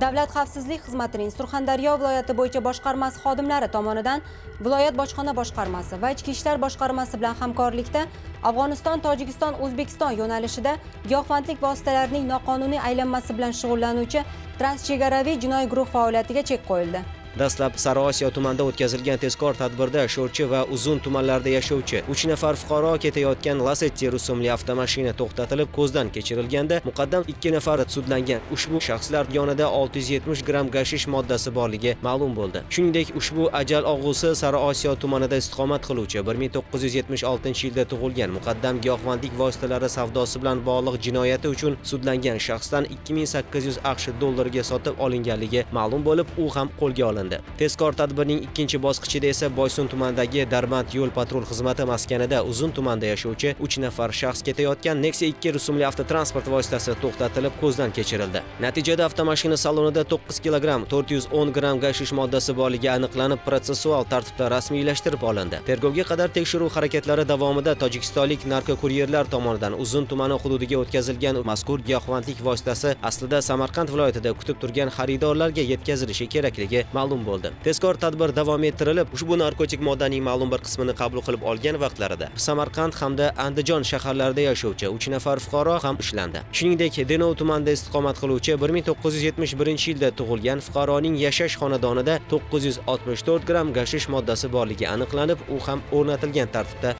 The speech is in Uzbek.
Davlat xavfsizlik xizmatining Surxondaryo viloyati bo'yicha boshqarmasi xodimlari tomonidan viloyat bojxona boshqarmasi va ichki ishlar boshqarmasi bilan hamkorlikda Afg'oniston, Tojikiston, O'zbekiston yo'nalishida giyohvandlik vositalarining noqonuniy aylanmasi bilan shug'ullanuvchi transchegaraviy jinoiy guruh faoliyatiga chek qo'yildi. Dastlab Sariosiyo tumanida o'tkazilgan tezkor tadbirda Sho'rchi va Uzun tumanlarida yashovchi 3 nafar fuqaro ketayotgan Lacetti rusumli avtomashina to'xtatilib ko'zdan kechirilganda muqaddam 2 nafar sudlangan. Ushbu shaxslar yonida 670 gram gashish moddasi borligi ma'lum bo'ldi. Shuningdek, ushbu ajal og'usi Sariosiyo tumanida istiqomat qiluvchi 1976-yilda tug'ilgan muqaddam giyohvandlik vositalari savdosi bilan bog'liq jinoyati uchun sudlangan shaxsdan 2800 AQSh dollariga sotib olinganligi ma'lum bo'lib, u ham qo'lga olindi. Tezkor tadbirning ikkinchi bosqichida esa Boysun tumanidagi Darband yo'l patrul xizmati maskanida Uzun tumanida yashovchi 3 nafar shaxs ketayotgan Nexia 2 rusumli avtotransport vositasi to'xtatilib ko'zdan kechirildi. Natijada avtomashina salonida 9 kilogramm 410 gram gashish moddasi borligi aniqlanib, protsessual tartibda rasmiylashtirib olindi. Tergovga qadar tekshiruv harakatlari davomida tojikistonlik narkokuryerlar tomonidan Uzun tumani hududiga o'tkazilgan mazkur giyohvandlik vositasi aslida Samarqand viloyatida kutib turgan xaridorlarga yetkazilishi kerakligi ma'lum bo'ldi. Tezkor tadbir davom ettirilib, ushbu narkotik moddaning ma'lum bir qismini qabul qilib olgan vaqtlarida Samarqand hamda Andijon shaharlarida yashovchi 3 nafar fuqaro ham ushlandi. Shuningdek, Denov tumanida istiqomat qiluvchi 1971-yilda tug'ilgan fuqaroning yashash xonadonida 964 gram gashish moddasi borligi aniqlanib, u ham o'rnatilgan tartibda